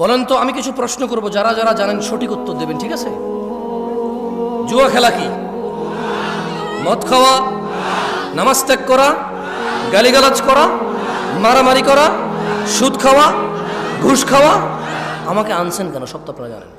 বলেন তো, আমি কিছু প্রশ্ন করব, যারা যারা জানেন সঠিক উত্তর দেবেন, ঠিক আছে? জুয়া খেলা কি? মদ খাওয়া, নামাজ ত্যাগ করা, গালিগালাজ করা, মারামারি করা, সুদ খাওয়া, ঘুষ খাওয়া। আমাকে আনছেন কেন? সব তো আপনারা জানেন।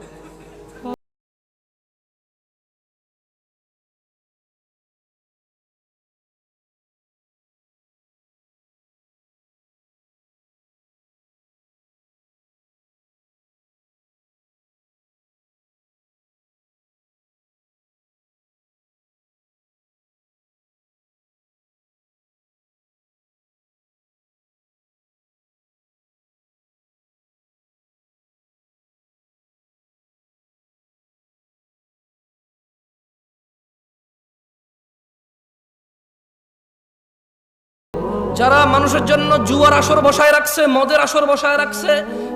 যারা মানুষের জন্য জুয়ার আসর বসায় রাখছে, মদের আসর বসায় রাখছে,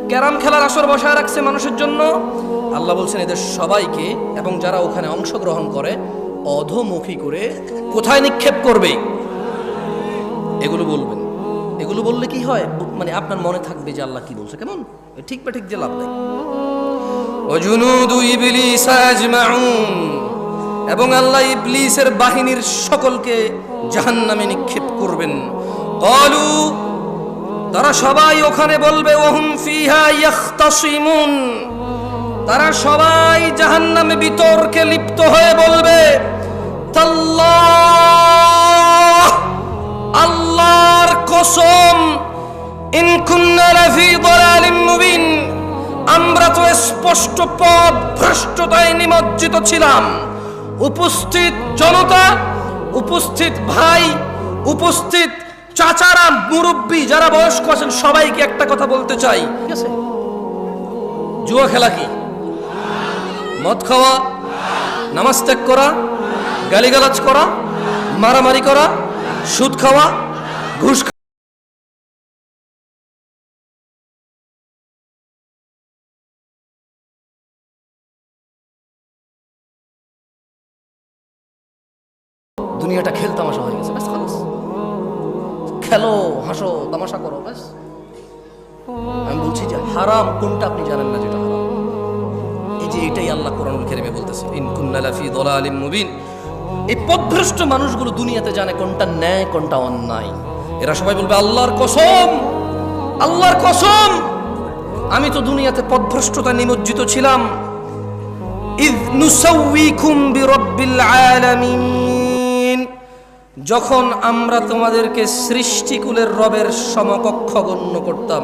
ক্যারাম খেলার আসর বসায় রাখছে মানুষের জন্য, আল্লাহ বলছেন এদের সবাইকে এবং যারা ওখানে অংশগ্রহণ করে অধোমুখী করে কোথায় নিক্ষেপ করবে? এগুলো বলবেন। এগুলো বললে কি হয়, মানে আপনার মনে থাকবে যে আল্লাহ কি বলছে। কেমন ঠিক বা ঠিক যে লাভ নাই। ওয়াজুনুদু ইবলিস আজমাউন, এবং আল্লাহ ইবলিসের বাহিনীর সকলকে জাহান্নামে নিক্ষেপ করবেন। ক্বালু, তারা সবাই ওখানে বলবে, ওয়াহুম ফিহা ইয়াখতাসিমুন, তারা সবাই জাহান্নামে বিতর্কে লিপ্ত হয়ে বলবে, তাল্লাহ, আল্লাহর কসম, ইন কুন্না লাফি দালালিম মুবিন, আমরা তো স্পষ্ট পথ ভ্রষ্টতায় নিমজ্জিত ছিলাম। উপস্থিত জনতা, উপস্থিত ভাই, উপস্থিত চাচারা, মুরব্বী যারা বয়স্ক আছেন, সবাইকে একটা কথা বলতে চাই, ঠিক আছে? জুয়া খেলা কি? মদ খাওয়া, নামাজ ত্যাগ করা, গালিগালাজ করা, মারামারি করা, সুদ খাওয়া, ঘুষ খাওয়া। দুনিয়াটা খেল তামাশা হয়ে গেছে, ব্যাস খালাস। খেলো, হাসো, তামাশা করো, ব্যাস। আমি বলছি যে হারাম কোনটা আপনি জানেন না, যেটা হারাম। এই যে এটাই আল্লাহ কোরআনুল কারীমে বলতেছে, ইন কুন্না লাফি দালালিম মুবিন। এই পথভ্রষ্ট মানুষগুলো দুনিয়াতে জানে কোনটা ন্যায় কোনটা অন্যায়। এরা সবাই বলবে, আল্লাহর কসম, আল্লাহর কসম, আমি তো দুনিয়াতে পথভ্রষ্টতা নিমজ্জিত ছিলাম। ইয নুসাউইকুম বিরাব্বিল আলামিন, যখন আমরা তোমাদেরকে সৃষ্টিকুলের রবের সমকক্ষ গণ্য করতাম।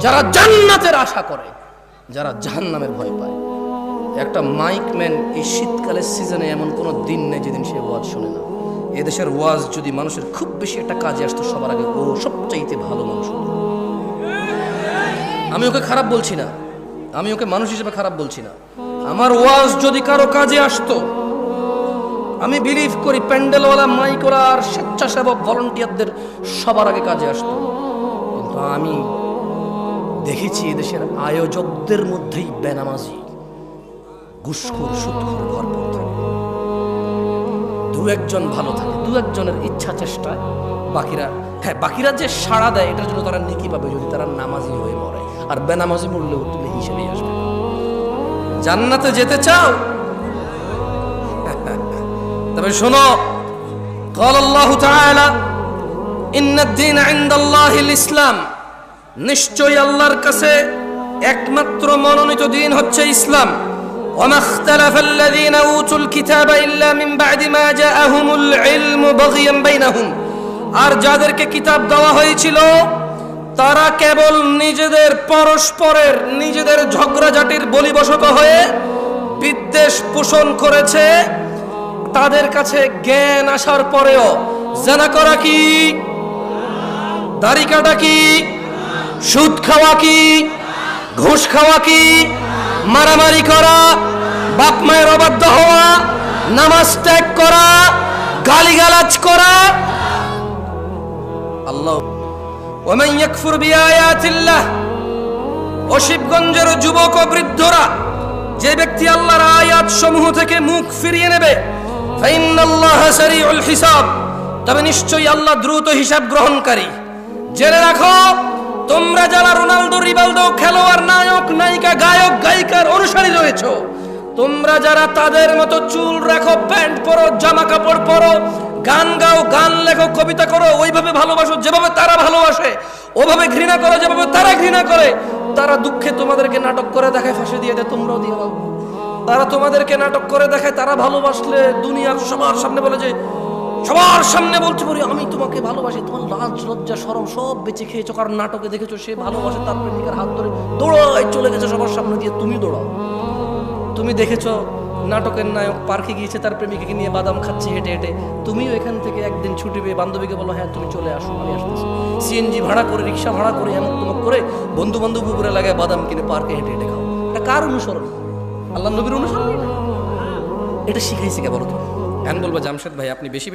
যারা জান্নাতের আশা করে, যারা জাহান্নামের ভয় পায়। একটা মাইকম্যান এই শীতকালের সিজনে এমন কোনো দিন নেই যেদিন সে ওয়াজ শোনে না। এদেশের ওয়াজ যদি মানুষের খুব বেশি একটা কাজে আসতো, সবার আগে ও সবচাইতে ভালো মানুষ হতো। আমি ওকে খারাপ বলছি না, আমি ওকে মানুষ হিসেবে খারাপ বলছি না। আমার ওয়াজ যদি কারো কাজে আসতো, আমি বিলিভ করি প্যান্ডেলওয়ালা, মাইকওয়ালা আর স্বেচ্ছাসেবক ভলান্টিয়ারদের সবার আগে কাজে আসতো। কিন্তু আমি দেখেছি এদেশের আয়োজকদের মধ্যেই বেনামাজি, ঘুষখোর, সুদখোর ভরপুর থাকে। দু একজন ভালো থাকে, দু একজনের ইচ্ছা চেষ্টায়, বাকিরা যে সাড়া দেয় এটার জন্য তারা নেকি পাবে যদি তারা নামাজি হয়ে মরে, আর বেনামাজি মরলেও তুমি হিসেবেই আসবে। জান্নাতে যেতে চাও? তবে শোনো, قال الله تعالى إن الدين عند الله الإسلام, নিশ্চয়ই আল্লাহর কাছে একমাত্র মনোনীত দিন হচ্ছে ইসলাম। وما اختلف الذين أوتوا الكتاب إلا من بعد ما جاءهم العلم بغيا بينهم, আর যাদেরকে কিতাব দেওয়া হয়েছিল তারা কেবল নিজেদের পরস্পরের নিজেদের ঝগড়াঝাটির বলিবশত হয়ে বিদ্বেষ পোষণ করেছে। তাদের কাছে জ্ঞান আসার পরেও জানা করা কি, দাড়ি কাটা কি, সুদ খাওয়া কি, ঘুষ খাওয়া কি, মারামারি করা, বাপ মায়ের অবাধ্য হওয়া, নামাজ ত্যাগ করা, গালিগালাজ করা। আল্লাহ ওয়ামান ইয়াকফুর বিআয়াতিল্লাহ, অশিবগঞ্জের যুবক ও বৃদ্ধরা, যে ব্যক্তি আল্লাহর আয়াত সমূহ থেকে মুখ ফিরিয়ে নেবে, ফাইন্নাল্লাহা সারিউল হিসাব, তবে নিশ্চয়ই আল্লাহ দ্রুত হিসাব গ্রহণকারী। জেনে রাখো, তোমরা যারা রোনালদো, রিভালদো, খেলোয়াড়, নায়ক, নায়িকা, গায়ক, গায়িকার অনুসারী রয়েছো, তোমরা যারা তাদের মতো চুল রাখো, প্যান্ট পরো, জামা কাপড় পরো, গান গাও, গান লেখো, কবিতা করো, ওইভাবে ভালোবাসো যেভাবে তারা ভালোবাসে, ওভাবে ঘৃণা করো যেভাবে তারা ঘৃণা করে, তারা দুঃখে তোমাদেরকে নাটক করে দেখায়, ফাঁসি দিয়ে দেয়, তোমরাও দিয়ে দাও। তারা তোমাদেরকে নাটক করে দেখায়, তারা ভালোবাসলে দুনিয়ার সবার সামনে বলে যে, সবার সামনে বলতে পারি আমি তোমাকে ভালোবাসি, তোমার লাজ লজ্জা শরম সব বেঁচে খেয়েছো, কারণ নাটকে দেখেছো সে ভালোবাসে, তার প্রেমিকার হাত ধরে দৌড়ায় চলে গেছে সবার সামনে দিয়ে, তুমি দৌড়াও। তুমি দেখেছো নাটকের নায়ক পার্কে গিয়েছে, তার প্রেমিকাকে নিয়ে বাদাম খাচ্ছে হেঁটে হেঁটে, তুমিও এখান থেকে একদিন ছুটি পেয়ে বান্ধবীকে বলো, হ্যাঁ তুমি চলে আসো, আমি আসতেছি। সিএনজি ভাড়া করে, রিক্সা ভাড়া করে, এমন তোমাক করে বন্ধু বান্ধব উপরে লাগায় বাদাম কিনে পার্কে হেঁটে হেঁটে খাও। এটা কার অনুসরণ? আল্লাহ নবীর অনুসরণ? এটা শিখাইছে কে বলো তো? এখন বলবো জামশেদ ভাই আপনি বেশি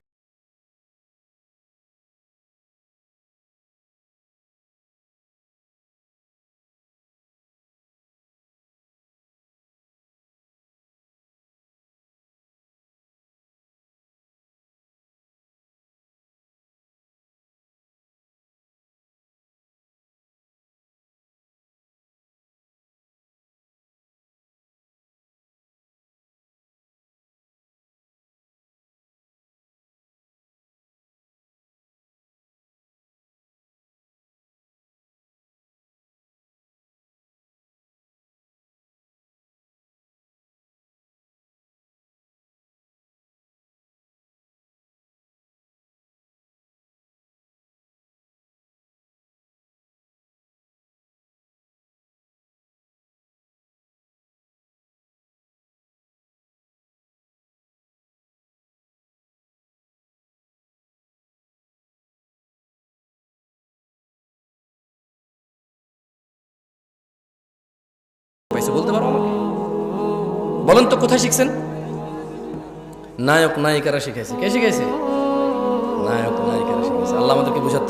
পাইছে বলতে পারো আমাকে? বলেন তো কোথায় শিখছেন? নায়ক নায়িকারা শিখাইছে। কে শিখাইছে? নায়ক নায়িকারা শিখাইছে। আল্লাহ আমাদেরকে বুঝাতে